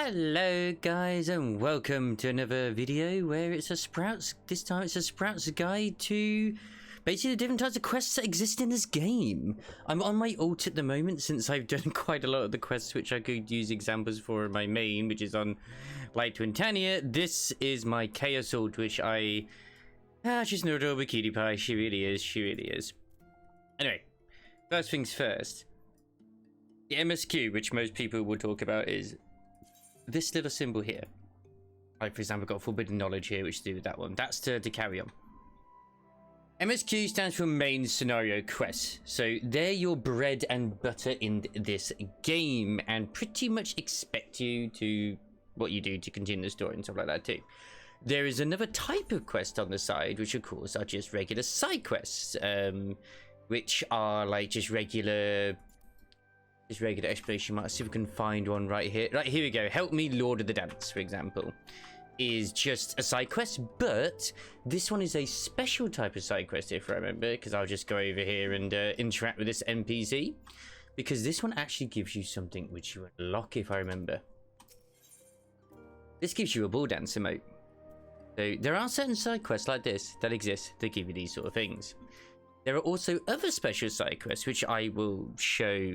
Hello guys and welcome to another video where it's a Sprouts, this time it's a Sprouts guide to basically the different types of quests that exist in this game. I'm on my alt at the moment since I've done quite a lot of the quests which I could use examples for in my main, which is on Light Twintania. This is my Chaos alt, which she's an adorable cutie pie, she really is. Anyway, first things first. The MSQ, which most people will talk about, is this little symbol here. Like, for example, I've got forbidden knowledge here, which is to do with that one. That's to carry on. MSQ stands for main scenario quests. So they're your bread and butter in this game and pretty much expect you to what you do to continue the story and stuff like that too. There is another type of quest on the side, which of course are just regular side quests, which are like just regular explanation marks. See if we can find one right here. Right, here we go. Help me, Lord of the Dance, for example, is just a side quest, but this one is a special type of side quest, if I remember, because I'll just go over here and interact with this NPC, because this one actually gives you something which you unlock, if I remember. This gives you a ball dance emote. So there are certain side quests like this that exist that give you these sort of things. There are also other special side quests, which I will show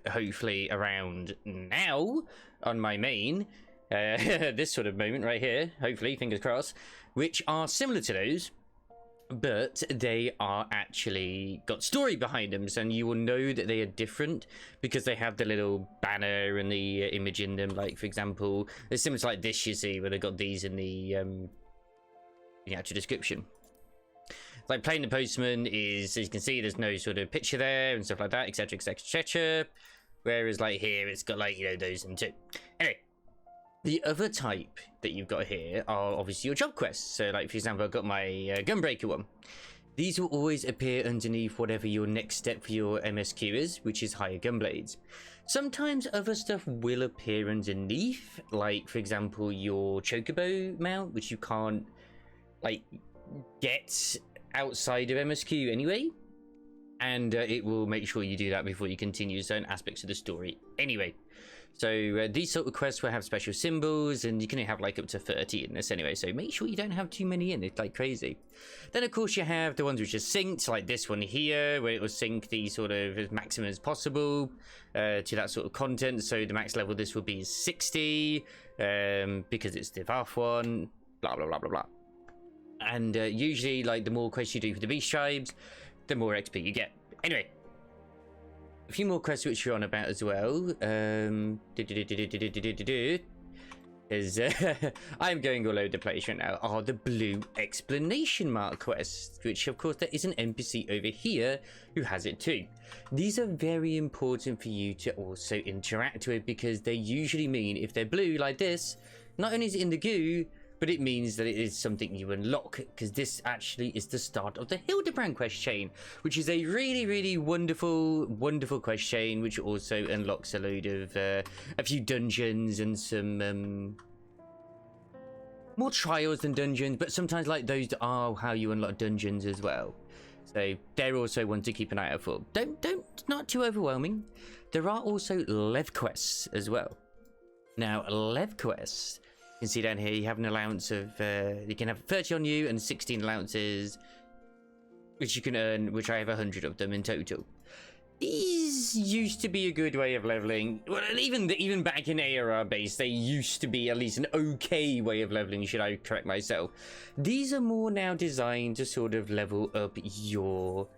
hopefully around now on my main, this sort of moment right here, hopefully, fingers crossed, which are similar to those, but they are actually got story behind them, and you will know that they are different because they have the little banner and the image in them. Like, for example, they're similar to like this, you see, where they got these in the actual description. Like, playing the postman is, as you can see, there's no sort of picture there and stuff like that, etc, etc, etc. Whereas like here, it's got like, you know, those and two. Anyway, the other type that you've got here are obviously your job quests. So like, for example, I've got my gunbreaker one. These will always appear underneath whatever your next step for your MSQ is, which is higher gun blades. Sometimes other stuff will appear underneath, like for example your chocobo mount, which you can't like get outside of MSQ anyway, and it will make sure you do that before you continue certain aspects of the story anyway. So these sort of quests will have special symbols, and you can have like up to 30 in this anyway, so make sure you don't have too many in it like crazy. Then of course you have the ones which are synced, like this one here, where it will sync the sort of as maximum as possible to that sort of content. So the max level this will be is 60 because it's the Varth one, blah blah blah blah blah. And usually, like, the more quests you do for the beast tribes, the more XP you get. Anyway, a few more quests which you're on about as well. Is I'm going all over the place right now. Are the blue explanation mark quests, which of course there is an NPC over here who has it too. These are very important for you to also interact with, because they usually mean, if they're blue like this, not only is it in the goo, but it means that it is something you unlock, because this actually is the start of the Hildebrand quest chain, which is a really wonderful quest chain, which also unlocks a load of a few dungeons and some more trials than dungeons, but sometimes like those are how you unlock dungeons as well. So they're also one to keep an eye out for. Not too overwhelming. There are also Lev quests as well. Now, Lev quests, you can see down here, you have an allowance of, you can have 30 on you and 16 allowances, which you can earn, which I have 100 of them in total. These used to be a good way of leveling. Well, even back in ARR base, they used to be at least an okay way of leveling, should I correct myself. These are more now designed to sort of level up your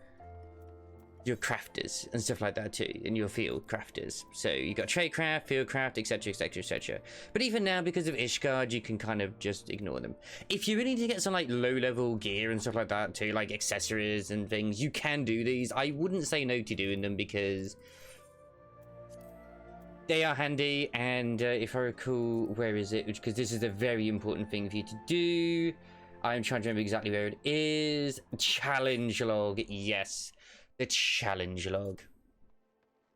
crafters and stuff like that too, and your field crafters. So you got tradecraft, fieldcraft, etc, etc, etc. But even now, because of Ishgard, you can kind of just ignore them. If you really need to get some like low level gear and stuff like that too, like accessories and things, you can do these. I wouldn't say no to doing them, because they are handy. And if I recall, where is it? Because this is a very important thing for you to do. I'm trying to remember exactly where it is. Challenge log, yes. The challenge log.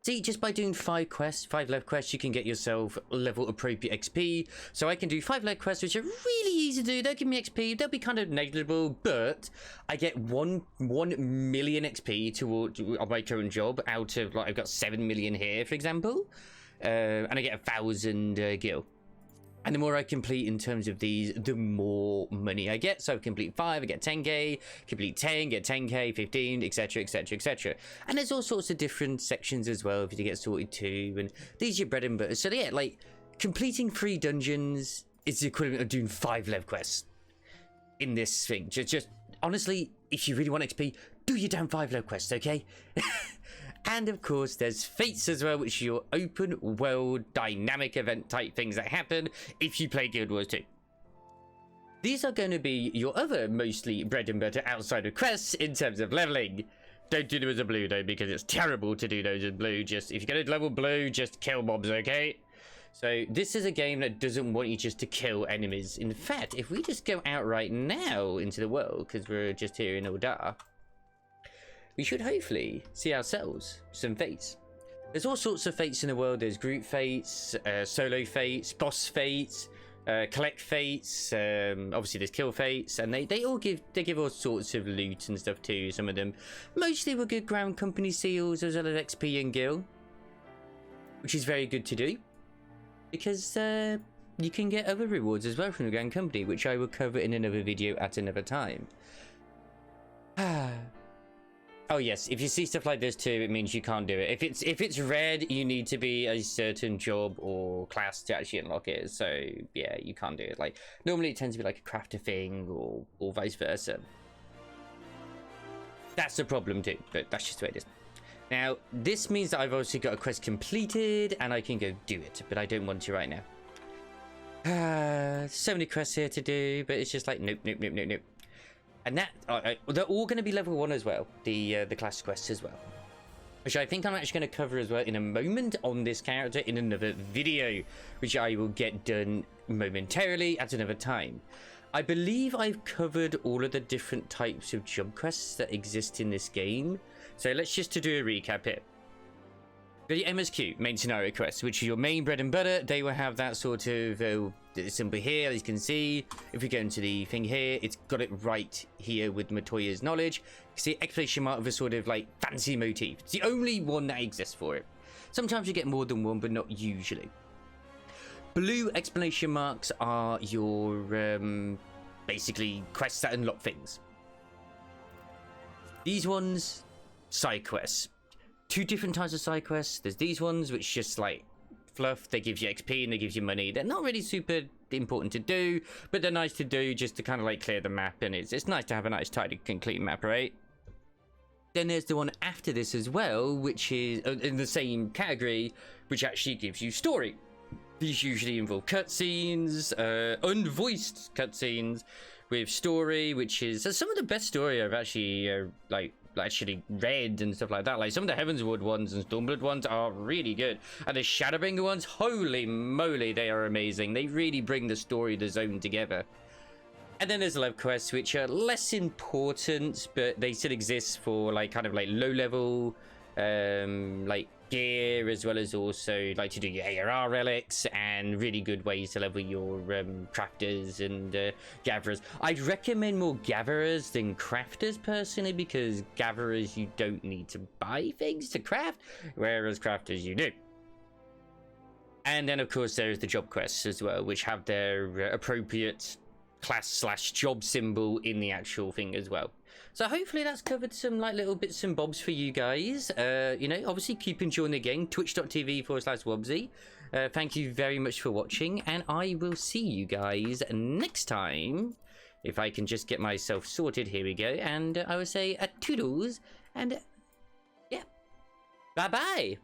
See, just by doing 5 level quests, you can get yourself level appropriate XP. So I can do 5 level quests, which are really easy to do. They'll give me XP. They'll be kind of negligible, but I get 1 million XP toward on my current job out of, like, I've got 7 million here, for example, and I get 1,000 gil. And the more I complete in terms of these, the more money I get. So I complete 5, I get 10k, complete 10, get 10k, 15, etc, etc, etc. And there's all sorts of different sections as well for you to get sorted to, and these are your bread and butter. So yeah, like, completing 3 dungeons is the equivalent of doing 5 lev quests in this thing. Just honestly, if you really want XP, do your damn 5 lev quests, okay? And of course, there's Fates as well, which are your open world dynamic event type things that happen if you play Guild Wars 2. These are going to be your other mostly bread and butter outside of quests in terms of leveling. Don't do them as a blue though, because it's terrible to do those as blue. Just if you get a level blue, just kill mobs, okay? So this is a game that doesn't want you just to kill enemies. In fact, if we just go out right now into the world, because we're just here in Oldar, we should hopefully see ourselves some fates. There's all sorts of fates in the world. There's group fates, solo fates, boss fates, collect fates. Obviously there's kill fates, and they give all sorts of loot and stuff too. Some of them, mostly with good ground company seals as well as XP and gil, which is very good to do because you can get other rewards as well from the ground company, which I will cover in another video at another time. Oh yes, if you see stuff like this too, it means you can't do it. If it's red, you need to be a certain job or class to actually unlock it. So yeah, you can't do it. Like normally it tends to be like a crafter thing or vice versa. That's a problem too, but that's just the way it is. Now, this means that I've obviously got a quest completed and I can go do it, but I don't want to right now. So many quests here to do, but it's just like nope, nope, nope, nope, nope. And that they're all going to be level 1 as well, the class quests as well, which I think I'm actually going to cover as well in a moment on this character in another video, which I will get done momentarily at another time. I believe I've covered all of the different types of job quests that exist in this game, so let's just to do a recap here. The MSQ, main scenario quests, which is your main bread and butter. They will have that sort of symbol here, as you can see. If we go into the thing here, it's got it right here with Matoya's knowledge. You can see exclamation mark with a sort of like fancy motif. It's the only one that exists for it. Sometimes you get more than one, but not usually. Blue exclamation marks are your basically quests that unlock things. These ones, side quests. 2 different types of side quests. There's these ones which just like fluff. They give you XP and they give you money. They're not really super important to do, but they're nice to do just to kind of like clear the map, and it's nice to have a nice tidy complete map, right? Then there's the one after this as well, which is in the same category, which actually gives you story. These usually involve cutscenes, unvoiced cutscenes with story, which is some of the best story I've actually actually read and stuff like that. Like some of the Heavensward ones and Stormblood ones are really good, and the Shadowbringer ones, holy moly, they are amazing. They really bring the story, the zone together. And then there's the level quests, which are less important, but they still exist for like kind of like low level like gear, as well as also like to do your ARR relics and really good ways to level your crafters and gatherers. I'd recommend more gatherers than crafters personally, because gatherers you don't need to buy things to craft, whereas crafters you do. And then of course there's the job quests as well, which have their appropriate class/job symbol in the actual thing as well. So hopefully that's covered some like little bits and bobs for you guys. You know, obviously keep enjoying the game. Twitch.tv/Wobsy. Thank you very much for watching, and I will see you guys next time. If I can just get myself sorted. Here we go. And I would say toodles, and yeah, bye bye.